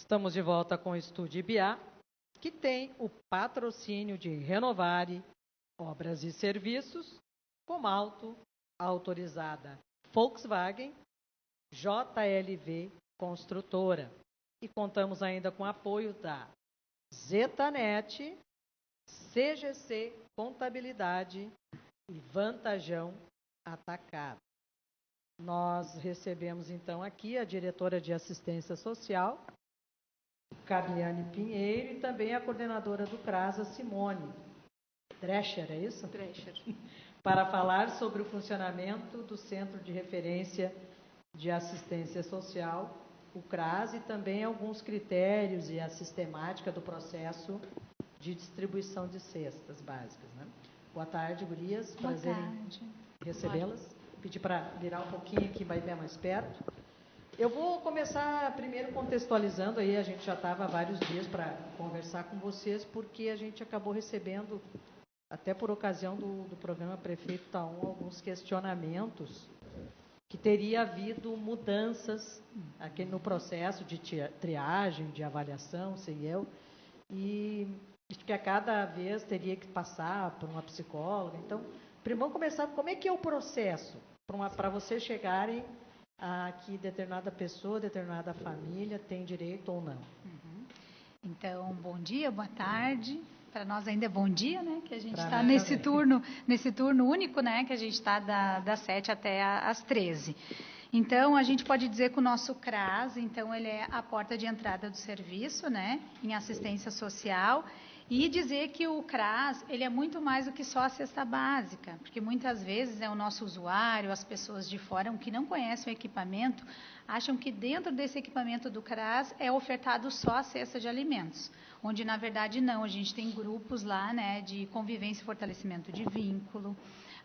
Estamos de volta com o Estúdio IBA, que tem o patrocínio de Renovare, Obras e Serviços, Comalto, autorizada Volkswagen, JLV Construtora. E contamos ainda com o apoio da Zetanet, CGC Contabilidade e Vantajão Atacado. Nós recebemos então aqui a diretora de Assistência Social, Carliane Pinheiro, e também a coordenadora do CRAS, Simone Drescher, é isso? Drescher. Para falar sobre o funcionamento do Centro de Referência de Assistência Social, o CRAS, e também alguns critérios e a sistemática do processo de distribuição de cestas básicas, né? Boa tarde, gurias. Prazer em recebê-las. Pedir para virar um pouquinho aqui, vai ver mais perto. Eu vou começar primeiro contextualizando, aí a gente já estava há vários dias para conversar com vocês, porque a gente acabou recebendo, até por ocasião do programa Prefeito Taon, alguns questionamentos que teria havido mudanças aqui no processo de triagem, de avaliação, sei eu, e que a cada vez teria que passar por uma psicóloga. Então, primeiro vamos começar, como é que é o processo para vocês chegarem a que determinada pessoa, determinada família tem direito ou não? Então, bom dia, boa tarde. Para nós ainda é bom dia, né? Que a gente está nesse turno único, né? Que a gente está das 7 até às 13. Então, a gente pode dizer que o nosso CRAS, então, ele é a porta de entrada do serviço, né? Em assistência social. E dizer que o CRAS, ele é muito mais do que só a cesta básica, porque muitas vezes o nosso usuário, as pessoas de fora que não conhecem o equipamento, acham que dentro desse equipamento do CRAS é ofertado só a cesta de alimentos, onde na verdade não, a gente tem grupos lá, né, de convivência e fortalecimento de vínculo,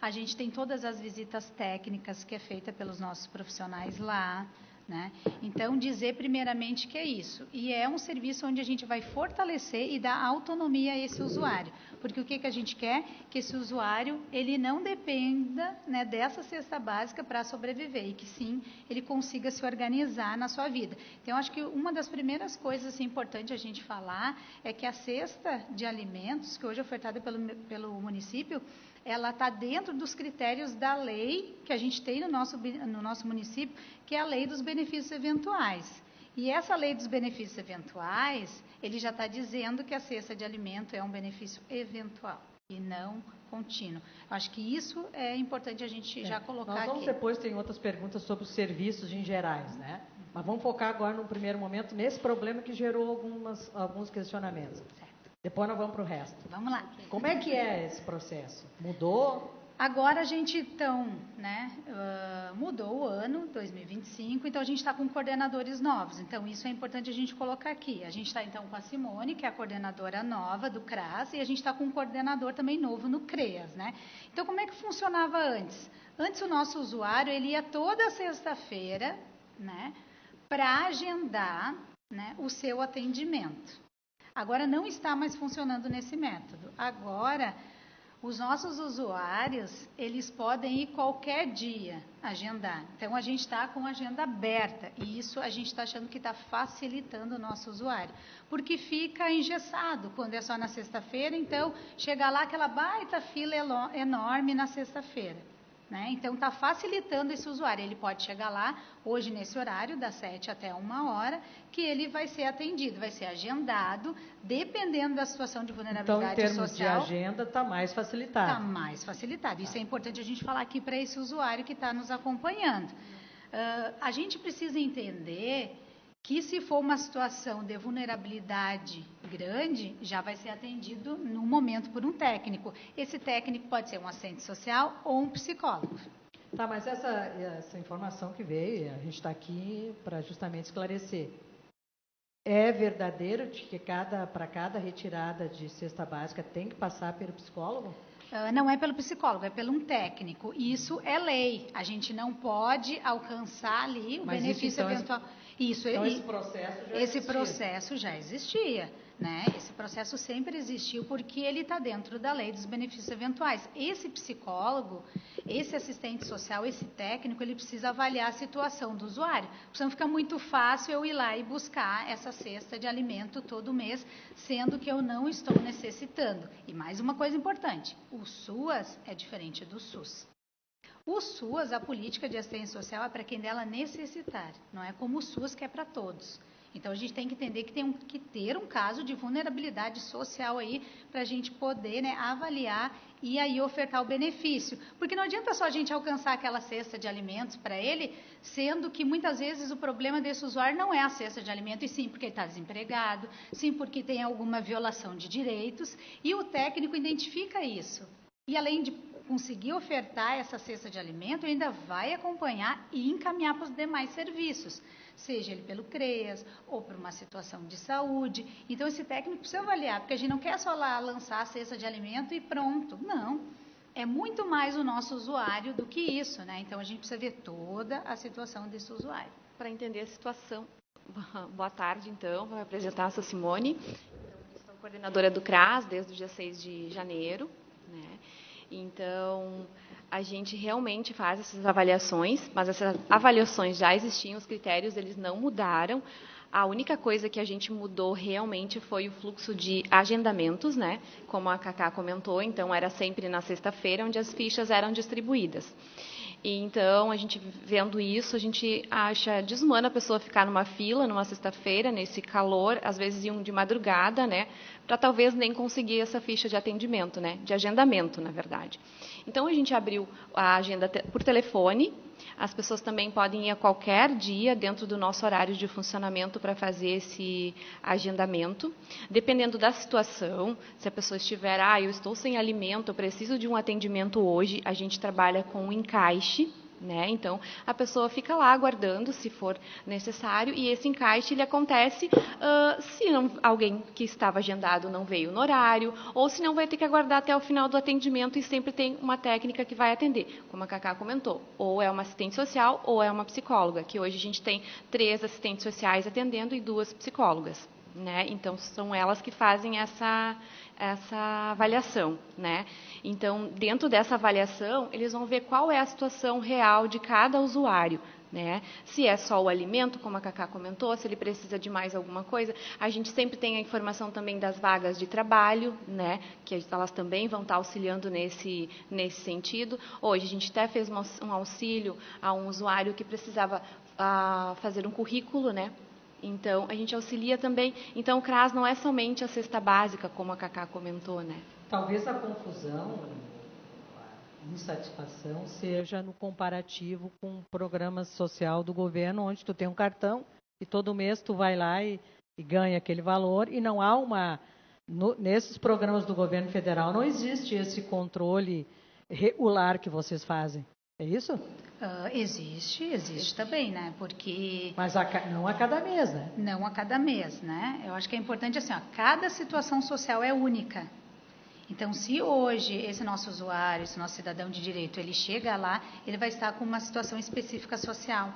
a gente tem todas as visitas técnicas que é feita pelos nossos profissionais lá, né? Então, dizer primeiramente que é isso. E é um serviço onde a gente vai fortalecer e dar autonomia a esse usuário. Porque o que a gente quer? Que esse usuário, ele não dependa, né, dessa cesta básica para sobreviver. E que sim, ele consiga se organizar na sua vida. Então, acho que uma das primeiras coisas assim, importantes a gente falar é que a cesta de alimentos, que hoje é ofertada pelo município, ela está dentro dos critérios da lei que a gente tem no nosso município, que é a lei dos benefícios eventuais. E essa lei dos benefícios eventuais, ele já está dizendo que a cesta de alimento é um benefício eventual e não contínuo. Eu acho que isso é importante a gente já colocar aqui. Nós vamos depois, tem outras perguntas sobre os serviços em gerais, né? Mas vamos focar agora, no primeiro momento, nesse problema que gerou alguns questionamentos. Certo. Depois nós vamos para o resto. Vamos lá. Como é que é esse processo? Mudou? Agora a gente, então, né, mudou o ano, 2025, então a gente está com coordenadores novos. Então, isso é importante a gente colocar aqui. A gente está, então, com a Simone, que é a coordenadora nova do CRAS, e a gente está com um coordenador também novo no CREAS, né? Então, como é que funcionava antes? Antes, o nosso usuário, ele ia toda sexta-feira, né, para agendar, né, o seu atendimento. Agora, não está mais funcionando nesse método. Agora, os nossos usuários, eles podem ir qualquer dia agendar. Então, a gente está com a agenda aberta e isso a gente está achando que está facilitando o nosso usuário. Porque fica engessado quando é só na sexta-feira, então chega lá aquela baita fila enorme na sexta-feira. Né? Então, está facilitando esse usuário. Ele pode chegar lá, hoje nesse horário, das 7 até 1h, que ele vai ser atendido, vai ser agendado, dependendo da situação de vulnerabilidade social. Então, em termos de agenda, está mais facilitado. Está mais facilitado. Isso é importante a gente falar aqui para esse usuário que está nos acompanhando. A gente precisa entender que se for uma situação de vulnerabilidade grande, já vai ser atendido no momento por um técnico. Esse técnico pode ser um assistente social ou um psicólogo. Tá, mas essa informação que veio, a gente está aqui para justamente esclarecer. É verdadeiro de que para cada retirada de cesta básica tem que passar pelo psicólogo? Não é pelo psicólogo, é pelo um técnico. Isso é lei. A gente não pode alcançar ali o benefício eventual. Isso, então, esse processo já esse existia. processo já existia, né? Esse processo sempre existiu porque ele está dentro da lei dos benefícios eventuais. Esse psicólogo, esse assistente social, esse técnico, ele precisa avaliar a situação do usuário. Porque não fica muito fácil eu ir lá e buscar essa cesta de alimento todo mês, sendo que eu não estou necessitando. E mais uma coisa importante, o SUAS é diferente do SUS. O SUAS, a política de assistência social, é para quem dela necessitar, não é como o SUS que é para todos. Então, a gente tem que entender que tem que ter um caso de vulnerabilidade social aí para a gente poder, né, avaliar e aí ofertar o benefício. Porque não adianta só a gente alcançar aquela cesta de alimentos para ele, sendo que muitas vezes o problema desse usuário não é a cesta de alimento, e sim porque ele está desempregado, sim porque tem alguma violação de direitos, e o técnico identifica isso. E além de conseguir ofertar essa cesta de alimento, ainda vai acompanhar e encaminhar para os demais serviços, seja ele pelo CREAS ou por uma situação de saúde. Então, esse técnico precisa avaliar, porque a gente não quer só lá lançar a cesta de alimento e pronto. Não, é muito mais o nosso usuário do que isso, né? Então, a gente precisa ver toda a situação desse usuário. Para entender a situação. Boa tarde, então. Vou me apresentar, sou Simone. Eu sou coordenadora do CRAS desde o dia 6 de janeiro, né? Então, a gente realmente faz essas avaliações, mas essas avaliações já existiam, os critérios eles não mudaram. A única coisa que a gente mudou realmente foi o fluxo de agendamentos, né? Como a Cacá comentou, então era sempre na sexta-feira onde as fichas eram distribuídas. E então, a gente vendo isso, a gente acha desumano a pessoa ficar numa fila, numa sexta-feira, nesse calor, às vezes iam de madrugada, né, para talvez nem conseguir essa ficha de atendimento, né, de agendamento, na verdade. Então, a gente abriu a agenda por telefone. As pessoas também podem ir a qualquer dia dentro do nosso horário de funcionamento para fazer esse agendamento. Dependendo da situação, se a pessoa estiver, eu estou sem alimento, eu preciso de um atendimento hoje, a gente trabalha com um encaixe, né? Então, a pessoa fica lá aguardando, se for necessário, e esse encaixe ele acontece se alguém que estava agendado não veio no horário, ou se não vai ter que aguardar até o final do atendimento, e sempre tem uma técnica que vai atender, como a Cacá comentou, ou é uma assistente social ou é uma psicóloga, que hoje a gente tem 3 assistentes sociais atendendo e 2 psicólogas, né? Então, são elas que fazem essa avaliação, né? Então, dentro dessa avaliação, eles vão ver qual é a situação real de cada usuário, né? Se é só o alimento, como a Cacá comentou, se ele precisa de mais alguma coisa. A gente sempre tem a informação também das vagas de trabalho, né? Que elas também vão estar auxiliando nesse sentido. Hoje, a gente até fez um auxílio a um usuário que precisava fazer um currículo, né? Então, a gente auxilia também. Então, o CRAS não é somente a cesta básica, como a Cacá comentou, né? Talvez a confusão, a insatisfação, seja no comparativo com o programa social do governo, onde tu tem um cartão e todo mês tu vai lá e ganha aquele valor, e não há nesses programas do governo federal não existe esse controle regular que vocês fazem. É isso? Existe também, né? Porque... Mas não a cada mês, né? Não a cada mês, né? Eu acho que é importante assim, cada situação social é única. Então, se hoje esse nosso usuário, esse nosso cidadão de direito, ele chega lá, ele vai estar com uma situação específica social.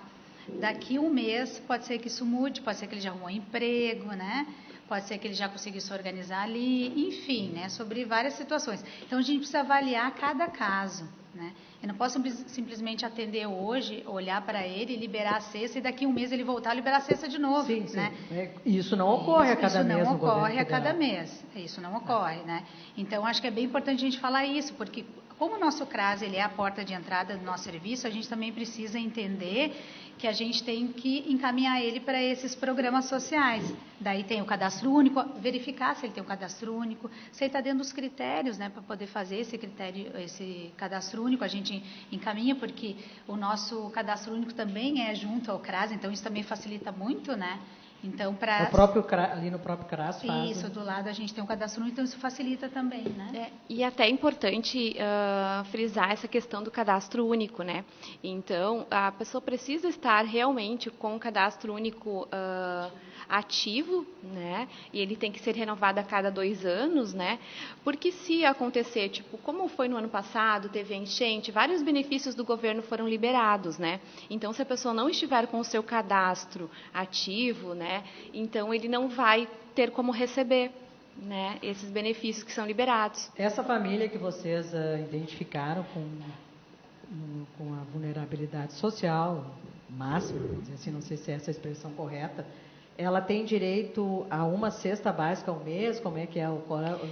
Daqui um mês, pode ser que isso mude, pode ser que ele já arrumou um emprego, né? Pode ser que ele já conseguiu se organizar ali, enfim, né? Sobre várias situações. Então, a gente precisa avaliar cada caso, né? Eu não posso simplesmente atender hoje, olhar para ele, liberar a cesta e daqui um mês ele voltar a liberar a cesta de novo. Sim, né? Isso não ocorre a cada mês no governo federal. Isso não ocorre a cada mês. Isso não ocorre, né? Então, acho que é bem importante a gente falar isso, porque como o nosso CRAS ele é a porta de entrada do nosso serviço, a gente também precisa entender que a gente tem que encaminhar ele para esses programas sociais. Daí tem o cadastro único, verificar se ele tem o cadastro único, se ele está dentro dos critérios, né, para poder fazer esse cadastro único, a gente encaminha, porque o nosso cadastro único também é junto ao CRAS, então isso também facilita muito, né? Então, ali no próprio CRAS faz. Isso, do lado a gente tem um cadastro único, então isso facilita também, né? E até é importante frisar essa questão do cadastro único, né? Então, a pessoa precisa estar realmente com o cadastro único ativo, né? E ele tem que ser renovado a cada 2 anos, né? Porque se acontecer, tipo, como foi no ano passado, teve a enchente, vários benefícios do governo foram liberados, né? Então, se a pessoa não estiver com o seu cadastro ativo, né? Então, ele não vai ter como receber, né, esses benefícios que são liberados. Essa família que vocês identificaram com a vulnerabilidade social máxima, vamos dizer assim, não sei se é essa a expressão correta, ela tem direito a uma cesta básica ao mês? Como é que é?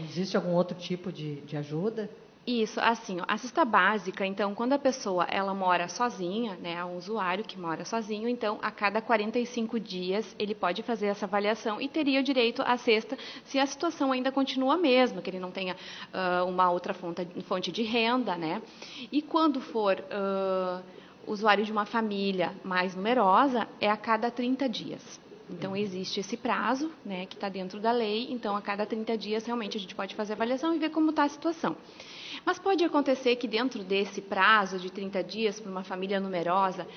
Existe algum outro tipo de ajuda? Isso, assim, a cesta básica, então, quando a pessoa ela mora sozinha, né, é um usuário que mora sozinho, então, a cada 45 dias ele pode fazer essa avaliação e teria o direito à cesta se a situação ainda continua a mesma, que ele não tenha uma outra fonte de renda, né? E quando for usuário de uma família mais numerosa, é a cada 30 dias. Então, existe esse prazo, né, que está dentro da lei, então, a cada 30 dias, realmente, a gente pode fazer a avaliação e ver como está a situação. Mas pode acontecer que dentro desse prazo de 30 dias para uma família numerosa,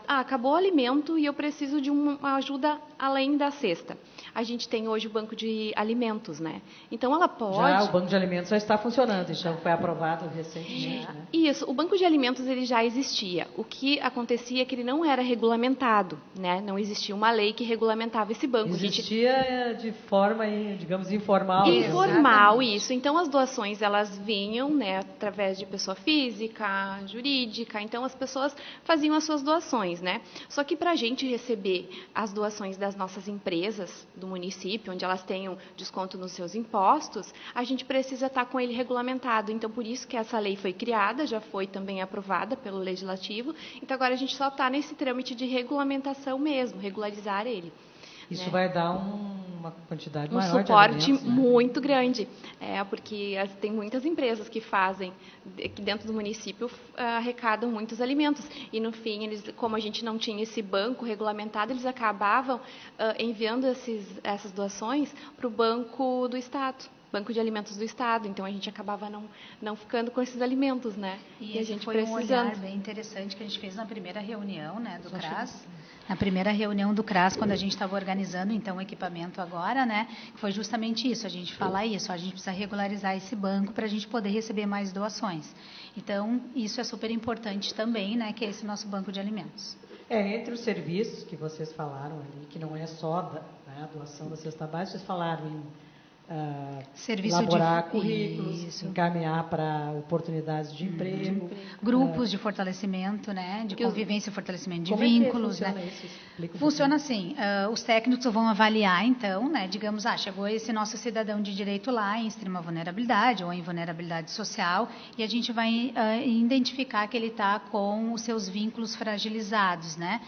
acabou o alimento e eu preciso de uma ajuda além da cesta. A gente tem hoje o banco de alimentos, né? Então ela pode... O banco de alimentos já está funcionando, então foi aprovado recentemente, né? Isso, o banco de alimentos ele já existia. O que acontecia é que ele não era regulamentado, né? Não existia uma lei que regulamentava esse banco. Existia de forma, digamos, informal. Informal, isso. Então as doações elas vinham, né, através de pessoa física, jurídica. Então as pessoas faziam as suas doações, né? Só que para a gente receber as doações das nossas empresas do município, onde elas tenham desconto nos seus impostos, a gente precisa estar com ele regulamentado. Então, por isso que essa lei foi criada, já foi também aprovada pelo Legislativo. Então, agora a gente só está nesse trâmite de regulamentação mesmo, regularizar ele. Isso, né? vai dar uma quantidade maior de alimentos. Um suporte né? muito grande, porque tem muitas empresas que fazem, que dentro do município arrecadam muitos alimentos. E, no fim, como a gente não tinha esse banco regulamentado, eles acabavam enviando essas doações para o Banco do Estado. Banco de Alimentos do Estado, então a gente acabava não ficando com esses alimentos, né? E a gente foi um olhar bem interessante que a gente fez na primeira reunião, né, do CRAS. Na primeira reunião do CRAS, quando a gente estava organizando, então, o equipamento agora, né, foi justamente isso, a gente fala isso, a gente precisa regularizar esse banco para a gente poder receber mais doações. Então, isso é super importante também, né, que é esse nosso banco de alimentos. Entre os serviços que vocês falaram ali, que não é só a doação da cesta básica, vocês falaram em elaborar currículos, encaminhar para oportunidades de emprego. Grupos de fortalecimento, né, de convivência e fortalecimento de como vínculos. É que funciona isso? Funciona assim, os técnicos vão avaliar, então, né, digamos, chegou esse nosso cidadão de direito lá em extrema vulnerabilidade ou em vulnerabilidade social, e a gente vai identificar que ele está com os seus vínculos fragilizados, né?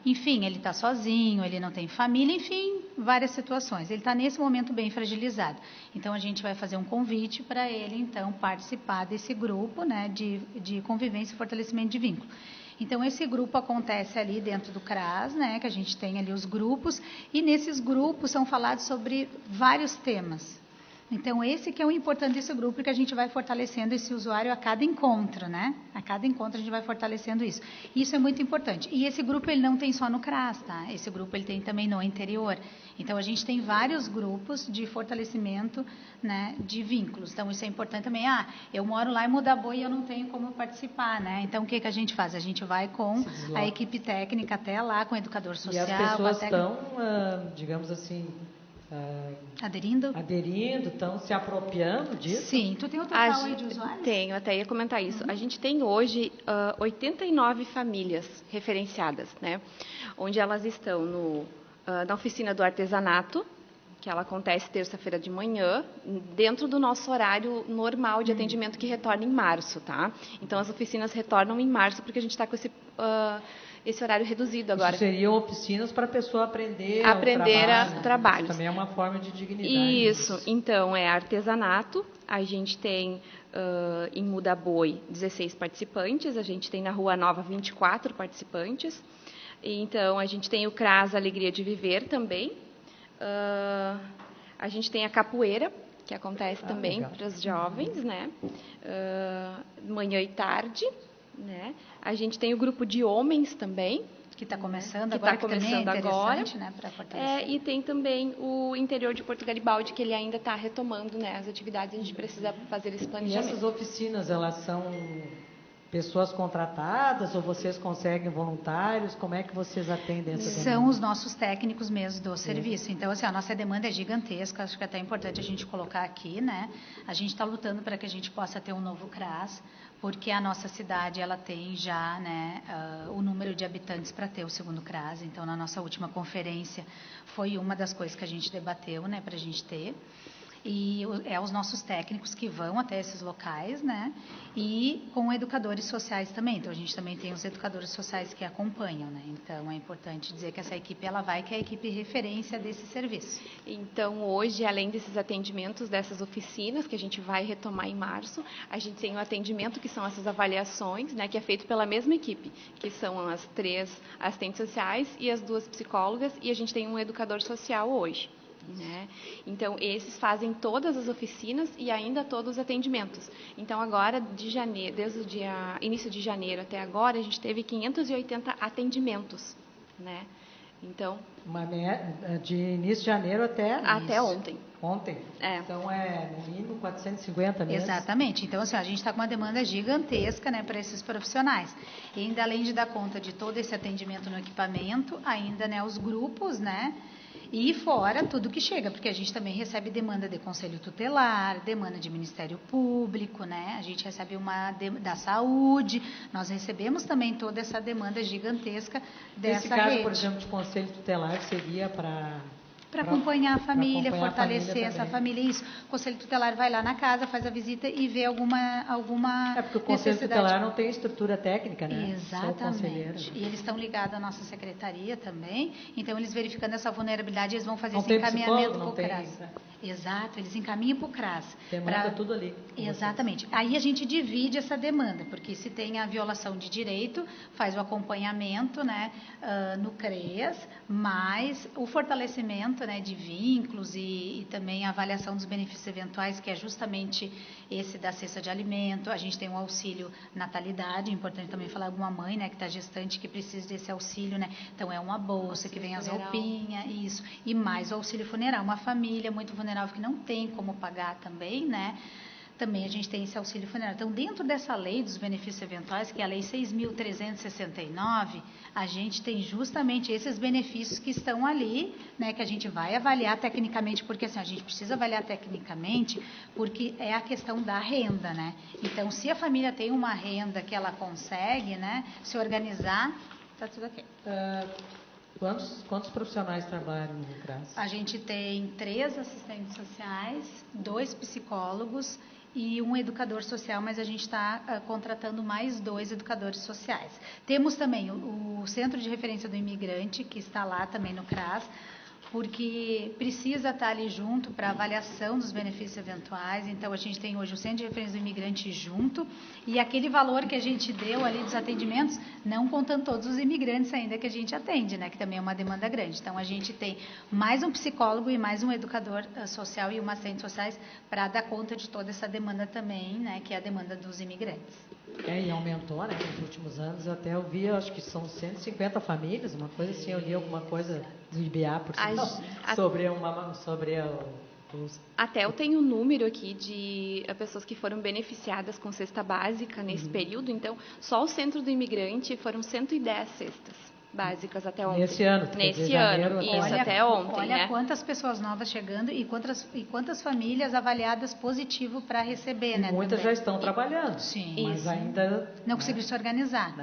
Enfim, ele está sozinho, ele não tem família, enfim, várias situações. Ele está nesse momento bem fragilizado. Então, a gente vai fazer um convite para ele, então, participar desse grupo, né, de convivência e fortalecimento de vínculo. Então, esse grupo acontece ali dentro do CRAS, né, que a gente tem ali os grupos, e nesses grupos são falados sobre vários temas. Então, esse que é o importante desse grupo, porque a gente vai fortalecendo esse usuário a cada encontro, né? A cada encontro a gente vai fortalecendo isso. Isso é muito importante. E esse grupo, ele não tem só no CRAS, tá? Esse grupo, ele tem também no interior. Então, a gente tem vários grupos de fortalecimento, né, de vínculos. Então, isso é importante também. Eu moro lá em Mudaboa e eu não tenho como participar, né? Então, o que a gente faz? A gente vai com a equipe técnica até lá, com o educador social. E as pessoas estão, digamos assim... Aderindo, estão se apropriando disso? Sim. Tu tem o total aí de usuários? Tenho, até ia comentar isso. A gente tem hoje 89 famílias referenciadas, né? Onde elas estão na oficina do artesanato, que ela acontece terça-feira de manhã, dentro do nosso horário normal de atendimento que retorna em março, tá? Então, as oficinas retornam em março, porque a gente está com esse horário reduzido agora. Isso seriam oficinas para a pessoa aprender trabalho. Isso também é uma forma de dignidade. Isso. Então, é artesanato. A gente tem em Mudaboi 16 participantes. A gente tem na Rua Nova 24 participantes. Então, a gente tem o CRAS Alegria de Viver também. A gente tem a capoeira, que acontece também para os jovens, né? Manhã e tarde, né? A gente tem o grupo de homens também, que está começando que agora, tá que também é interessante, agora, né, para fortalecer. E tem também o interior de Porto Garibaldi, que ele ainda está retomando, né, as atividades, a gente precisa fazer esse planejamento. E essas oficinas, elas são pessoas contratadas ou vocês conseguem voluntários? Como é que vocês atendem essa demanda? São os nossos técnicos mesmo do serviço. Então, assim, a nossa demanda é gigantesca, acho que é até importante a gente colocar aqui, né? A gente está lutando para que a gente possa ter um novo CRAS, porque a nossa cidade, ela tem já, né, o número de habitantes para ter o segundo CRAS. Então, na nossa última conferência, foi uma das coisas que a gente debateu, né, para a gente ter. E é os nossos técnicos que vão até esses locais, né? E com educadores sociais também. Então, a gente também tem os educadores sociais que acompanham, né? Então, é importante dizer que essa equipe, ela vai, que é a equipe referência desse serviço. Então, hoje, além desses atendimentos, dessas oficinas, que a gente vai retomar em março, a gente tem o atendimento, que são essas avaliações, né? Que é feito pela mesma equipe, que são as 3 assistentes sociais e as 2 psicólogas, e a gente tem um educador social hoje. Né? Então, esses fazem todas as oficinas e ainda todos os atendimentos. Então, agora, de janeiro, desde o início de janeiro até agora, a gente teve 580 atendimentos. Né? Então, de início de janeiro até ontem. Ontem? É. Então, é no mínimo 450 mesmo. Exatamente. Então, assim, a gente está com uma demanda gigantesca, né, para esses profissionais. E ainda, além de dar conta de todo esse atendimento no equipamento, ainda, né, os grupos, né, e fora tudo que chega, porque a gente também recebe demanda de Conselho Tutelar, demanda de Ministério Público, né? A gente recebe uma da saúde, nós recebemos também toda essa demanda gigantesca dessa Esse caso, rede. por exemplo, de Conselho Tutelar seria para acompanhar a família, fortalecer essa família, isso. O Conselho Tutelar vai lá na casa, faz a visita e vê alguma porque o Conselho Tutelar não tem estrutura técnica, né? Exatamente. E eles estão ligados à nossa secretaria também, então eles verificando essa vulnerabilidade, eles vão fazer esse encaminhamento para o CRAS. Exato, eles encaminham para o CRAS. Demanda tudo ali. Exatamente. Vocês. Aí a gente divide essa demanda, porque se tem a violação de direito, faz o acompanhamento, né, no CREAS, mais o fortalecimento, né, de vínculos e também a avaliação dos benefícios eventuais, que é justamente esse da cesta de alimento. A gente tem um auxílio natalidade, é importante também falar alguma mãe, né, que está gestante, que precisa desse auxílio, né, então é uma bolsa, que vem as roupinhas, isso, e mais o auxílio funeral, uma família muito vulnerável que não tem como pagar também, né, também a gente tem esse auxílio funerário. Então, dentro dessa lei dos benefícios eventuais, que é a Lei 6.369, a gente tem justamente esses benefícios que estão ali, né, que a gente vai avaliar tecnicamente, porque assim, a gente precisa avaliar tecnicamente, porque é a questão da renda, né? Então, se a família tem uma renda que ela consegue, né, se organizar, está tudo ok. Quantos profissionais trabalham no CRAS? A gente tem 3 assistentes sociais, 2 psicólogos e um educador social, mas a gente está contratando mais 2 educadores sociais. Temos também o Centro de Referência do Imigrante, que está lá também no CRAS, porque precisa estar ali junto para avaliação dos benefícios eventuais. Então, a gente tem hoje o Centro de Referência do Imigrante junto, e aquele valor que a gente deu ali dos atendimentos, não contando todos os imigrantes ainda que a gente atende, né, que também é uma demanda grande. Então, a gente tem mais um psicólogo e mais um educador social e uma assistente sociais para dar conta de toda essa demanda também, né, que é a demanda dos imigrantes. E aumentou, né, nos últimos anos. Até eu vi, acho que são 150 famílias, uma coisa assim, eu li alguma coisa do IBA por sobre Até eu tenho um número aqui de pessoas que foram beneficiadas com cesta básica nesse período. Então, só o Centro do Imigrante foram 110 cestas básicas até ontem. Nesse ano? Nesse ano, isso, até ontem. Olha, né? Quantas pessoas novas chegando e quantas famílias avaliadas positivo para receber, né? Muitas também. já estão trabalhando. Sim. Mas isso. ainda... Não conseguiram se organizar.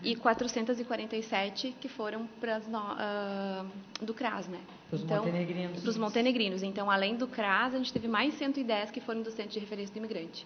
E 447 que foram do CRAS, né? Para os montenegrinos. Para os montenegrinos. Então, além do CRAS, a gente teve mais 110 que foram do Centro de Referência do Imigrante.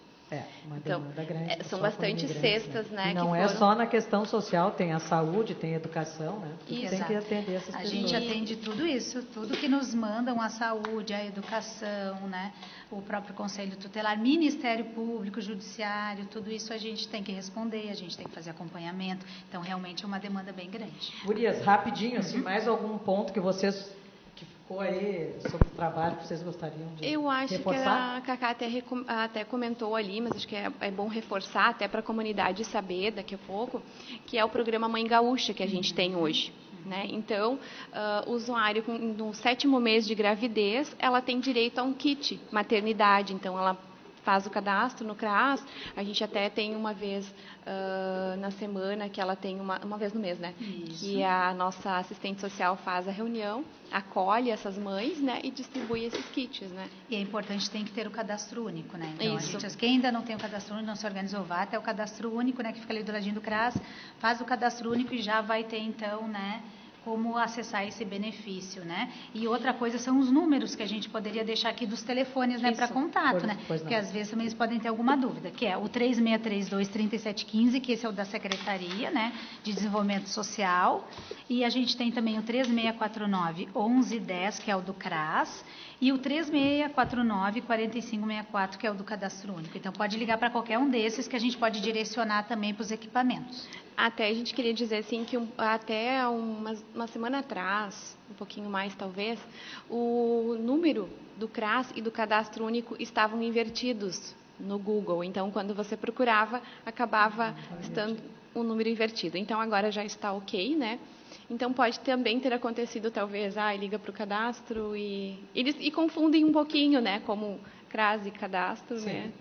Uma demanda grande. São bastante cestas, né? E não é só na questão social, tem a saúde, tem a educação, né? Tem que atender essas pessoas. A gente atende tudo isso, tudo que nos mandam, a saúde, a educação, né? O próprio Conselho Tutelar, Ministério Público, Judiciário, tudo isso a gente tem que responder, a gente tem que fazer acompanhamento. Então, realmente é uma demanda bem grande. Gurias, rapidinho, assim, mais algum ponto que vocês... que ficou aí sobre o trabalho que vocês gostariam de reforçar? Eu acho que a Cacá até comentou ali, mas acho que é bom reforçar até para a comunidade saber daqui a pouco, que é o programa Mãe Gaúcha que a gente tem hoje. Né? Então, o usuário no 7º mês de gravidez, ela tem direito a um kit maternidade. Então, ela faz o cadastro no CRAS, a gente até tem uma vez na semana, que ela tem uma vez no mês, né? Isso. Que a nossa assistente social faz a reunião, acolhe essas mães, né? E distribui esses kits, né? E é importante, tem que ter o cadastro único, né? Então, Isso. Quem ainda não tem o cadastro único, não se organizou, vá até o cadastro único, né? Que fica ali do ladinho do CRAS, faz o cadastro único e já vai ter, então, né? Como acessar esse benefício, né? E outra coisa são os números que a gente poderia deixar aqui dos telefones, né, para contato, né? Porque às vezes também eles podem ter alguma dúvida, que é o 3632-3715, que esse é o da Secretaria, né, de Desenvolvimento Social, e a gente tem também o 3649-1110, que é o do CRAS, e o 3649-4564, que é o do Cadastro Único. Então, pode ligar para qualquer um desses que a gente pode direcionar também para os equipamentos. Até a gente queria dizer assim que até uma semana atrás, um pouquinho mais talvez, o número do CRAS e do Cadastro Único estavam invertidos no Google. Então, quando você procurava, acabava estando o número invertido. Então, agora já está ok, né? Então, pode também ter acontecido, talvez, liga para o cadastro e confundem um pouquinho, né? Como CRAS e cadastro, Sim. né?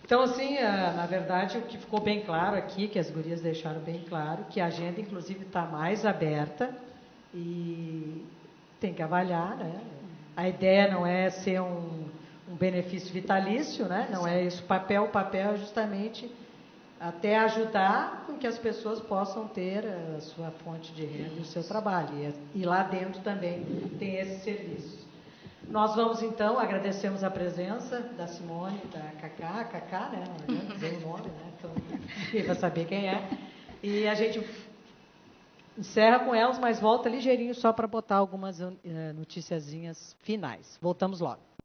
Então, assim, na verdade, o que ficou bem claro aqui, que as gurias deixaram bem claro, que a agenda, inclusive, está mais aberta e tem que avaliar, né? A ideia não é ser um benefício vitalício, né? Não é isso. O papel é justamente até ajudar com que as pessoas possam ter a sua fonte de renda e o seu trabalho. E lá dentro também tem esses serviços. Nós vamos, então, agradecemos a presença da Simone, da Cacá, né? Não adianta dizer o nome, né? Então, ninguém vai saber quem é. E a gente encerra com elas, mas volta ligeirinho só para botar algumas noticiazinhas finais. Voltamos logo.